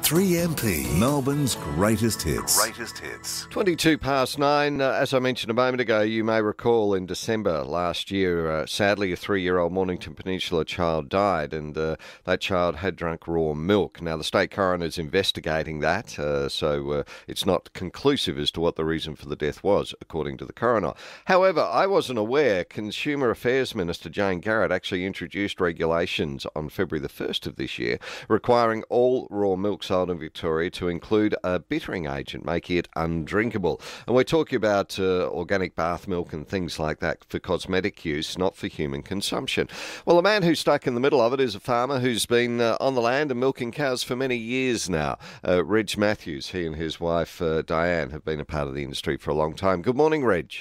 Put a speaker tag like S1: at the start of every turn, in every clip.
S1: 3MP, Melbourne's greatest hits.
S2: 22 past 9. As I mentioned a moment ago, you may recall in December last year, sadly, a 3-year-old Mornington Peninsula child died, and that child had drunk raw milk. Now, the state coroner's investigating that, so it's not conclusive as to what the reason for the death was, according to the coroner. However, I wasn't aware Consumer Affairs Minister Jane Garrett actually introduced regulations on February the 1st of this year, requiring all raw milk sold in Victoria to include a bittering agent, making it undrinkable. And we're talking about organic bath milk and things like that for cosmetic use, not for human consumption. Well, a man who's stuck in the middle of it is a farmer who's been on the land and milking cows for many years now. Reg Matthews, he and his wife Diane have been a part of the industry for a long time. Good morning, Reg.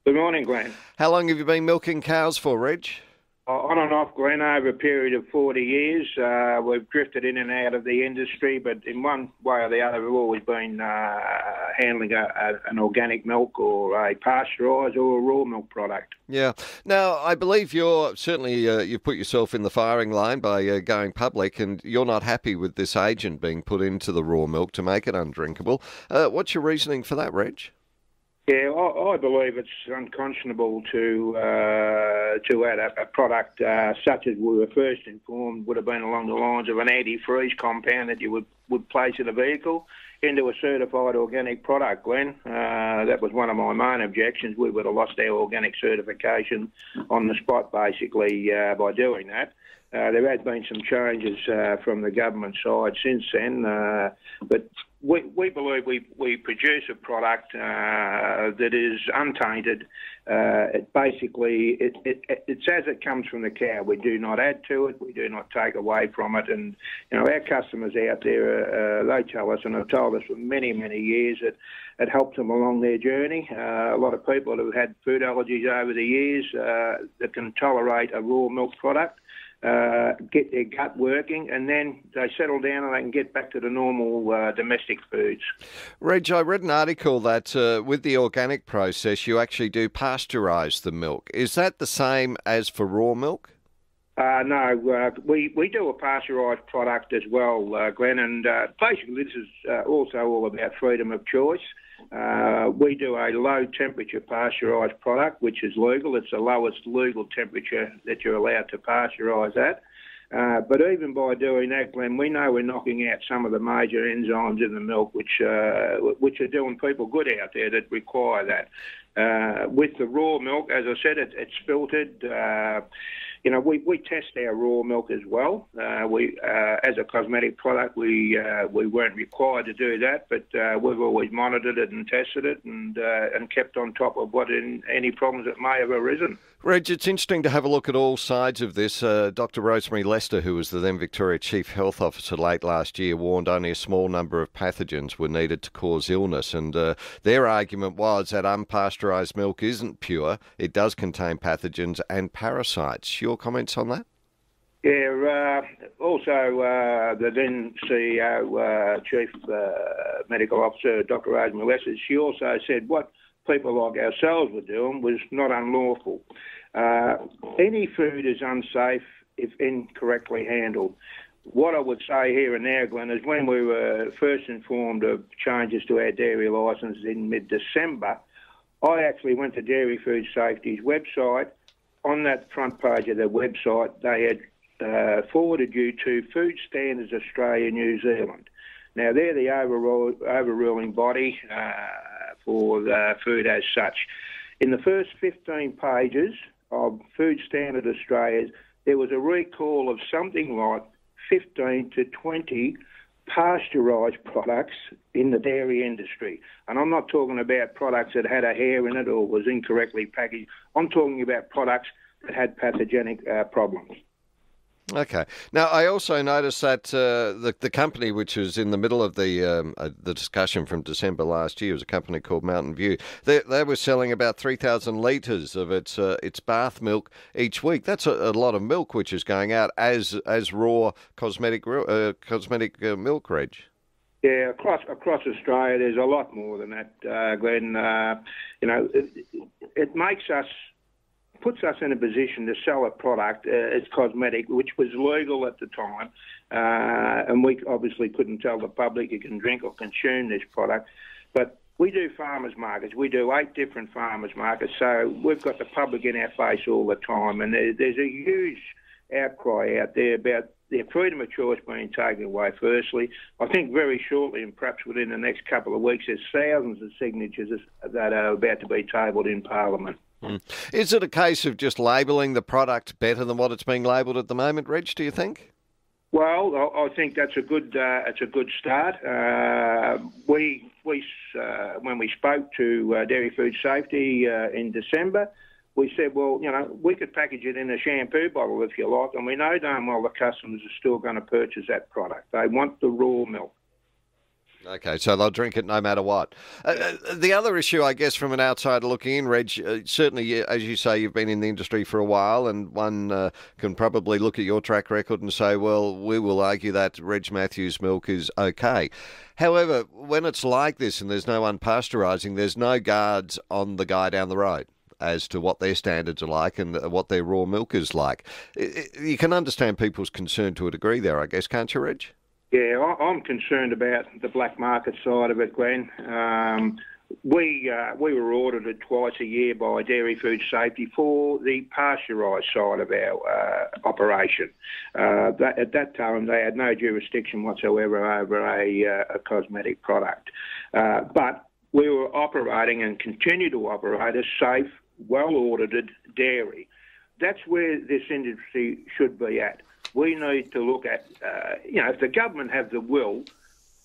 S3: Good morning, Glenn.
S2: How long have you been milking cows for, Reg?
S3: On and off, Glenn, over a period of 40 years. We've drifted in and out of the industry, but in one way or the other, we've always been handling an organic milk or a pasteurised or a raw milk product.
S2: Yeah. Now, I believe you've put yourself in the firing line by going public, and you're not happy with this agent being put into the raw milk to make it undrinkable. What's your reasoning for that, Reg?
S3: Yeah, I believe it's unconscionable to add a product such as we were first informed would have been along the lines of an antifreeze compound that you would place in a vehicle into a certified organic product, Glenn. That was one of my main objections. We would have lost our organic certification on the spot, basically, by doing that. There has been some changes from the government side since then, but we believe we produce a product that is untainted. It's as it comes from the cow. We do not add to it. We do not take away from it. And our customers out there, they tell us and have told us for many, many years that it helps them along their journey. A lot of people who've had food allergies over the years that can tolerate a raw milk product. Get their gut working, and then they settle down and they can get back to the normal domestic foods.
S2: Reg, I read an article that with the organic process, you actually do pasteurise the milk. Is that the same as for raw milk?
S3: No, we do a pasteurised product as well, Glenn, and basically this is also all about freedom of choice. We do a low-temperature pasteurised product, which is legal. It's the lowest legal temperature that you're allowed to pasteurise at. But even by doing that, Glenn, we know we're knocking out some of the major enzymes in the milk, which are doing people good out there that require that. With the raw milk, as I said, it's filtered. We test our raw milk as well. As a cosmetic product, we weren't required to do that, but we've always monitored it and tested it and kept on top of any problems that may have arisen.
S2: Reg, it's interesting to have a look at all sides of this. Dr. Rosemary Lester, who was the then Victoria Chief Health Officer late last year, warned only a small number of pathogens were needed to cause illness, and their argument was that unpasteurised milk isn't pure. It does contain pathogens and parasites. Your comments on that?
S3: Yeah, also the then CEO, Chief Medical Officer, Dr. Rosemary Lester, she also said what people like ourselves were doing was not unlawful. Any food is unsafe if incorrectly handled. What I would say here and now, Glenn, is when we were first informed of changes to our dairy licence in mid-December, I actually went to Dairy Food Safety's website. On that front page of their website, they had forwarded you to Food Standards Australia, New Zealand. Now, they're the overruling body for the food as such. In the first 15 pages of Food Standard Australia, there was a recall of something like 15 to 20 pasteurised products in the dairy industry. And I'm not talking about products that had a hair in it or was incorrectly packaged. I'm talking about products that had pathogenic problems.
S2: Okay. Now, I also noticed that the company which was in the middle of the discussion from December last year was a company called Mountain View. They were selling about 3,000 litres of its bath milk each week. That's a lot of milk which is going out as raw cosmetic milk, Reg.
S3: Yeah, across Australia, there's a lot more than that, Glenn. It makes us puts us in a position to sell a product as cosmetic, which was legal at the time, and we obviously couldn't tell the public you can drink or consume this product. But we do farmers markets. We do 8 different farmers markets, so we've got the public in our face all the time, and there's a huge outcry out there about their freedom of choice being taken away, firstly. I think very shortly, and perhaps within the next couple of weeks, there's thousands of signatures that are about to be tabled in Parliament.
S2: Is it a case of just labelling the product better than what it's being labelled at the moment, Reg, do you think?
S3: Well, I think that's a good start. When we spoke to Dairy Food Safety in December, we said, well, we could package it in a shampoo bottle if you like, and we know darn well the customers are still going to purchase that product. They want the raw milk.
S2: Okay, so they'll drink it no matter what. The other issue, I guess, from an outsider looking in, Reg, certainly, as you say, you've been in the industry for a while, and one can probably look at your track record and say, well, we will argue that Reg Matthews milk is okay. However, when it's like this and there's no unpasteurising, there's no guards on the guy down the road as to what their standards are like and what their raw milk is like. You can understand people's concern to a degree there, I guess, can't you, Reg?
S3: Yeah, I'm concerned about the black market side of it, Glenn. We were audited twice a year by Dairy Food Safety for the pasteurised side of our operation. At that time, they had no jurisdiction whatsoever over a cosmetic product. But we were operating and continue to operate a safe, well-audited dairy. That's where this industry should be at. We need to look at, if the government have the will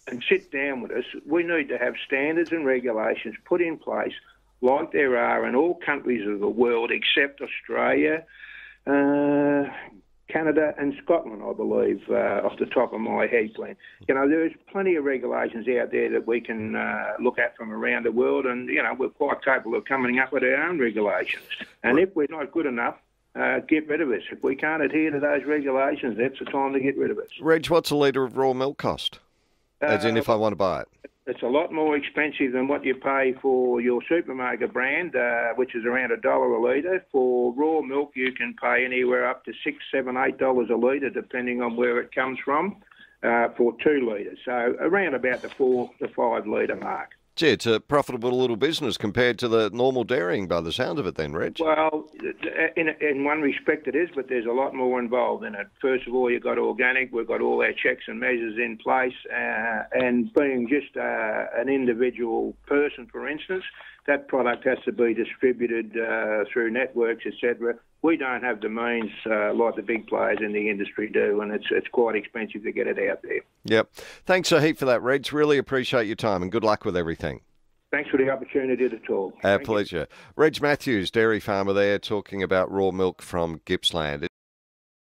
S3: and sit down with us, we need to have standards and regulations put in place like there are in all countries of the world except Australia, Canada and Scotland, I believe, off the top of my head, Glenn. There's plenty of regulations out there that we can look at from around the world, and, we're quite capable of coming up with our own regulations. And if we're not good enough, get rid of us. If we can't adhere to those regulations, that's the time to get rid of us.
S2: Reg, what's a litre of raw milk cost? As in if I want to buy it?
S3: It's a lot more expensive than what you pay for your supermarket brand, which is around $1 a litre. For raw milk, you can pay anywhere up to $6, $7, $8 a litre, depending on where it comes from, for 2 litres. So around about the 4 to 5 litre mark.
S2: Gee, it's a profitable little business compared to the normal dairying by the sound of it then, Reg.
S3: Well, in one respect it is, but there's a lot more involved in it. First of all, you've got organic. We've got all our checks and measures in place. And being just an individual person, for instance, that product has to be distributed through networks, etc. We don't have the means like the big players in the industry do, and it's quite expensive to get it out there.
S2: Yep. Thanks a heap for that, Reg. Really appreciate your time, and good luck with everything.
S3: Thanks for the opportunity to talk.
S2: Our pleasure. Reg Matthews, dairy farmer there, talking about raw milk from Gippsland.